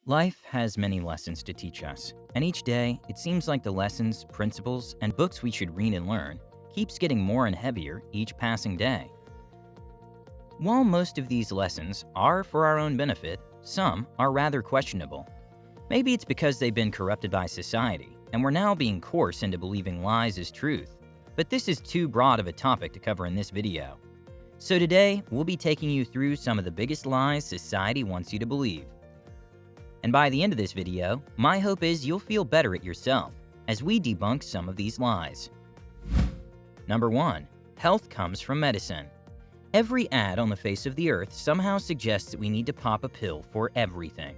Life has many lessons to teach us, and each day it seems like the lessons, principles, and books we should read and learn keeps getting more and heavier each passing day. While most of these lessons are for our own benefit, some are rather questionable. Maybe it's because they've been corrupted by society, and we're now being coerced into believing lies as truth. But this is too broad of a topic to cover in this video. So today, we'll be taking you through some of the biggest lies society wants you to believe. And by the end of this video, my hope is you'll feel better at yourself as we debunk some of these lies. Number 1. Health comes from medicine. Every ad on the face of the earth somehow suggests that we need to pop a pill for everything.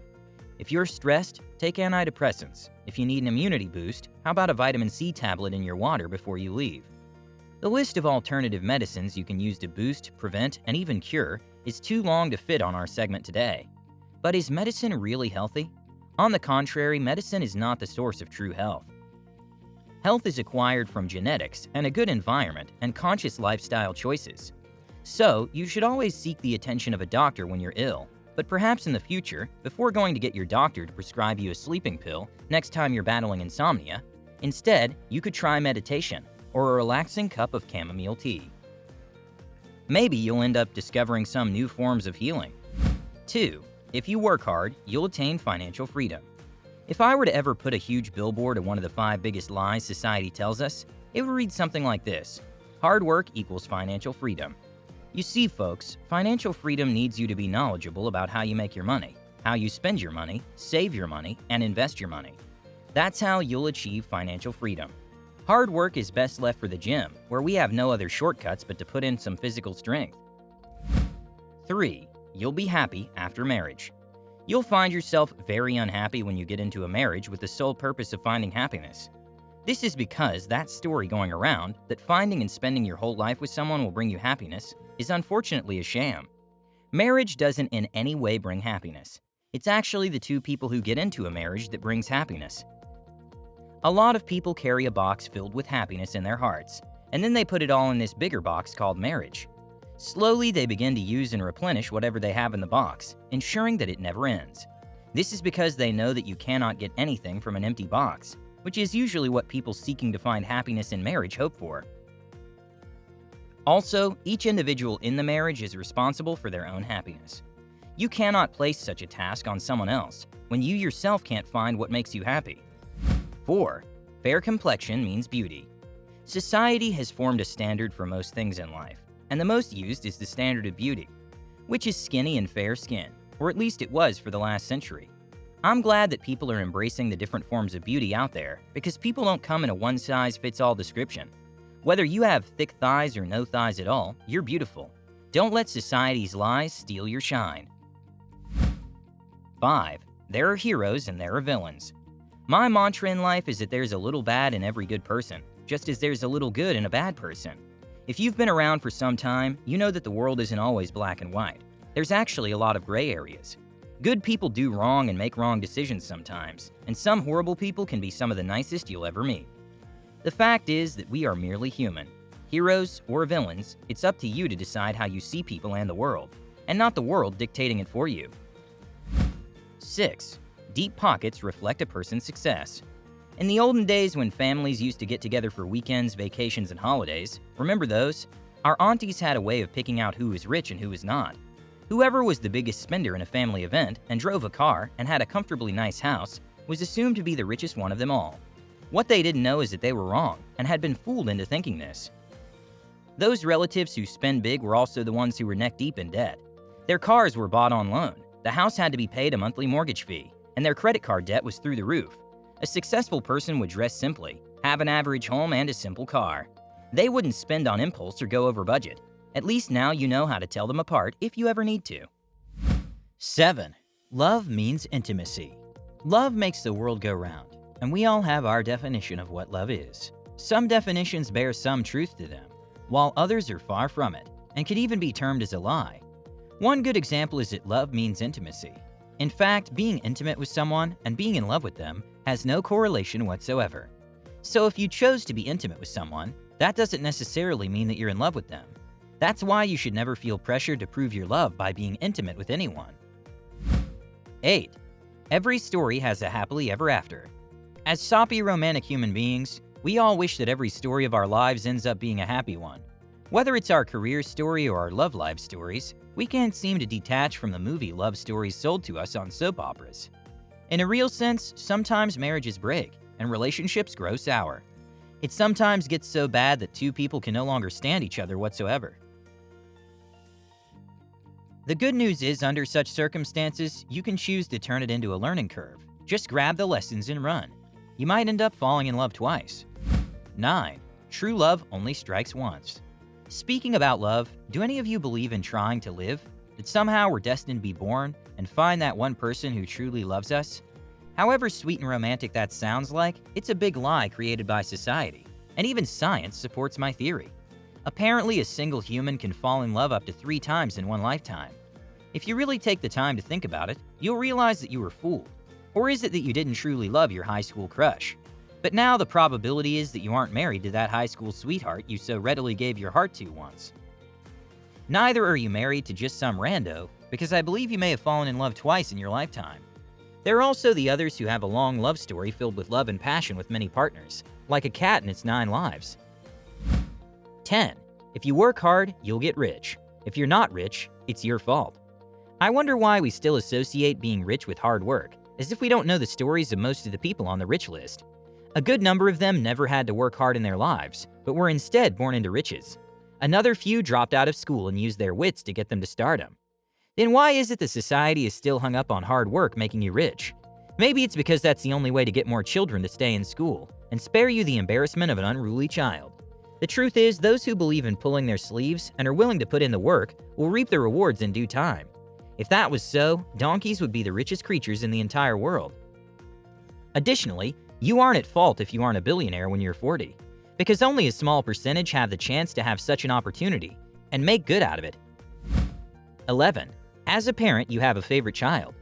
If you're stressed, take antidepressants. If you need an immunity boost, how about a vitamin C tablet in your water before you leave? The list of alternative medicines you can use to boost, prevent, and even cure is too long to fit on our segment today. But is medicine really healthy? On the contrary, medicine is not the source of true health. Health is acquired from genetics and a good environment and conscious lifestyle choices. So, you should always seek the attention of a doctor when you're ill, but perhaps in the future, before going to get your doctor to prescribe you a sleeping pill next time you're battling insomnia, instead, you could try meditation or a relaxing cup of chamomile tea. Maybe you'll end up discovering some new forms of healing. 2. If you work hard, you'll attain financial freedom. If I were to ever put a huge billboard of one of the 5 biggest lies society tells us, it would read something like this: hard work equals financial freedom. You see, folks, financial freedom needs you to be knowledgeable about how you make your money, how you spend your money, save your money, and invest your money. That's how you'll achieve financial freedom. Hard work is best left for the gym, where we have no other shortcuts but to put in some physical strength. 3. You'll be happy after marriage. You'll find yourself very unhappy when you get into a marriage with the sole purpose of finding happiness. This is because that story going around, that finding and spending your whole life with someone will bring you happiness, is unfortunately a sham. Marriage doesn't in any way bring happiness. It's actually the two people who get into a marriage that brings happiness. A lot of people carry a box filled with happiness in their hearts, and then they put it all in this bigger box called marriage. Slowly, they begin to use and replenish whatever they have in the box, ensuring that it never ends. This is because they know that you cannot get anything from an empty box, which is usually what people seeking to find happiness in marriage hope for. Also, each individual in the marriage is responsible for their own happiness. You cannot place such a task on someone else when you yourself can't find what makes you happy. 4. Fair complexion means beauty. Society has formed a standard for most things in life, and the most used is the standard of beauty, which is skinny and fair skin, or at least it was for the last century. I'm glad that people are embracing the different forms of beauty out there, because people don't come in a one-size-fits-all description. Whether you have thick thighs or no thighs at all, you're beautiful. Don't let society's lies steal your shine. 5. There are heroes and there are villains. My mantra in life is that there's a little bad in every good person, just as there's a little good in a bad person. If you've been around for some time, you know that the world isn't always black and white. There's actually a lot of gray areas. Good people do wrong and make wrong decisions sometimes, and some horrible people can be some of the nicest you'll ever meet. The fact is that we are merely human. Heroes or villains, it's up to you to decide how you see people and the world, and not the world dictating it for you. 6. Deep pockets reflect a person's success. In the olden days when families used to get together for weekends, vacations, and holidays, remember those? Our aunties had a way of picking out who was rich and who was not. Whoever was the biggest spender in a family event and drove a car and had a comfortably nice house was assumed to be the richest one of them all. What they didn't know is that they were wrong and had been fooled into thinking this. Those relatives who spend big were also the ones who were neck-deep in debt. Their cars were bought on loan, the house had to be paid a monthly mortgage fee, and their credit card debt was through the roof. A successful person would dress simply, have an average home and a simple car. They wouldn't spend on impulse or go over budget. At least now you know how to tell them apart if you ever need to. 7. Love means intimacy. Love makes the world go round, and we all have our definition of what love is. Some definitions bear some truth to them, while others are far from it, and could even be termed as a lie. One good example is that love means intimacy. In fact, being intimate with someone and being in love with them has no correlation whatsoever. So if you chose to be intimate with someone, that doesn't necessarily mean that you're in love with them. That's why you should never feel pressured to prove your love by being intimate with anyone. 8. Every story has a happily ever after. As soppy romantic human beings, we all wish that every story of our lives ends up being a happy one. Whether it's our career story or our love life stories, we can't seem to detach from the movie love stories sold to us on soap operas. In a real sense, sometimes marriages break and relationships grow sour. It sometimes gets so bad that two people can no longer stand each other whatsoever. The good news is, under such circumstances, you can choose to turn it into a learning curve. Just grab the lessons and run. You might end up falling in love twice. 9. True love only strikes once. Speaking about love, do any of you believe in trying to live? That somehow we're destined to be born and find that one person who truly loves us? However sweet and romantic that sounds like, it's a big lie created by society. And even science supports my theory. Apparently, a single human can fall in love up to 3 times in one lifetime. If you really take the time to think about it, you'll realize that you were fooled. Or is it that you didn't truly love your high school crush? But now the probability is that you aren't married to that high school sweetheart you so readily gave your heart to once. Neither are you married to just some rando, because I believe you may have fallen in love twice in your lifetime. There are also the others who have a long love story filled with love and passion with many partners, like a cat and its 9 lives. 10. If you work hard, you'll get rich. If you're not rich, it's your fault. I wonder why we still associate being rich with hard work, as if we don't know the stories of most of the people on the rich list. A good number of them never had to work hard in their lives, but were instead born into riches. Another few dropped out of school and used their wits to get them to stardom. Then why is it that society is still hung up on hard work making you rich? Maybe it's because that's the only way to get more children to stay in school and spare you the embarrassment of an unruly child. The truth is, those who believe in pulling their sleeves and are willing to put in the work will reap the rewards in due time. If that was so, donkeys would be the richest creatures in the entire world. Additionally, you aren't at fault if you aren't a billionaire when you're 40, because only a small percentage have the chance to have such an opportunity and make good out of it. 11. As a parent, you have a favorite child.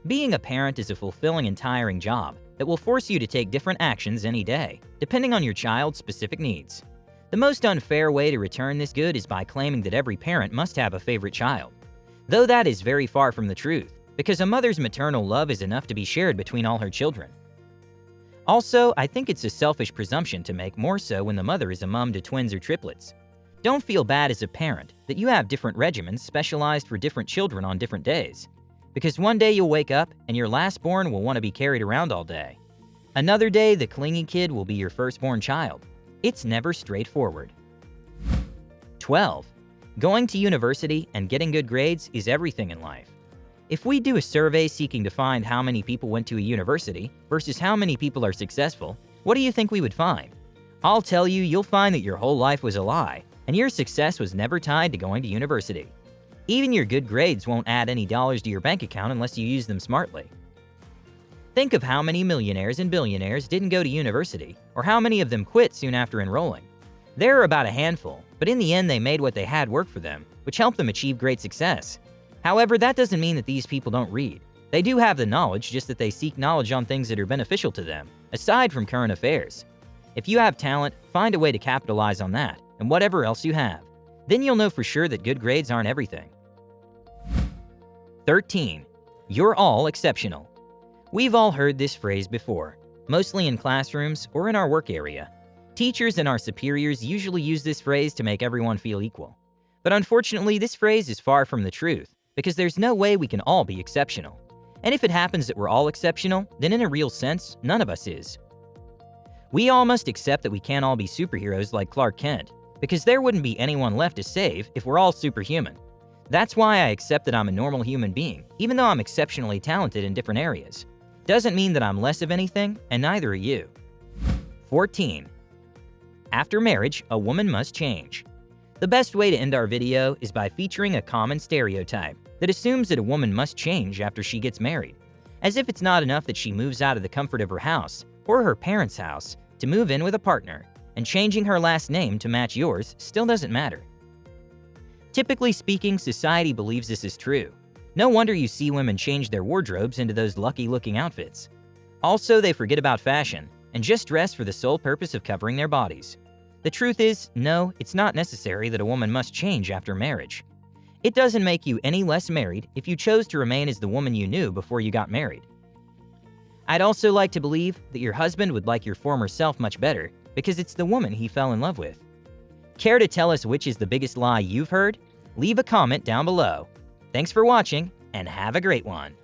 Being a parent is a fulfilling and tiring job that will force you to take different actions any day, depending on your child's specific needs. The most unfair way to return this good is by claiming that every parent must have a favorite child. Though that is very far from the truth, because a mother's maternal love is enough to be shared between all her children. Also, I think it's a selfish presumption to make, more so when the mother is a mom to twins or triplets. Don't feel bad as a parent that you have different regimens specialized for different children on different days, because one day you'll wake up and your lastborn will want to be carried around all day. Another day, the clingy kid will be your firstborn child. It's never straightforward. 12. Going to university and getting good grades is everything in life. If we do a survey seeking to find how many people went to a university versus how many people are successful, what do you think we would find? I'll tell you, you'll find that your whole life was a lie, and your success was never tied to going to university. Even your good grades won't add any dollars to your bank account unless you use them smartly. Think of how many millionaires and billionaires didn't go to university, or how many of them quit soon after enrolling. There are about a handful, but in the end they made what they had work for them, which helped them achieve great success. However, that doesn't mean that these people don't read. They do have the knowledge, just that they seek knowledge on things that are beneficial to them, aside from current affairs. If you have talent, find a way to capitalize on that, and whatever else you have. Then you'll know for sure that good grades aren't everything. 13. You're all exceptional. We've all heard this phrase before, mostly in classrooms or in our work area. Teachers and our superiors usually use this phrase to make everyone feel equal. But unfortunately, this phrase is far from the truth, because there's no way we can all be exceptional. And if it happens that we're all exceptional, then in a real sense, none of us is. We all must accept that we can't all be superheroes like Clark Kent, because there wouldn't be anyone left to save if we're all superhuman. That's why I accept that I'm a normal human being, even though I'm exceptionally talented in different areas. Doesn't mean that I'm less of anything, and neither are you. 14. After marriage, a woman must change. The best way to end our video is by featuring a common stereotype that assumes that a woman must change after she gets married, as if it's not enough that she moves out of the comfort of her house or her parents' house to move in with a partner, and changing her last name to match yours still doesn't matter. Typically speaking, society believes this is true. No wonder you see women change their wardrobes into those lucky-looking outfits. Also, they forget about fashion and just dress for the sole purpose of covering their bodies. The truth is, no, it's not necessary that a woman must change after marriage. It doesn't make you any less married if you chose to remain as the woman you knew before you got married. I'd also like to believe that your husband would like your former self much better because it's the woman he fell in love with. Care to tell us which is the biggest lie you've heard? Leave a comment down below. Thanks for watching, and have a great one.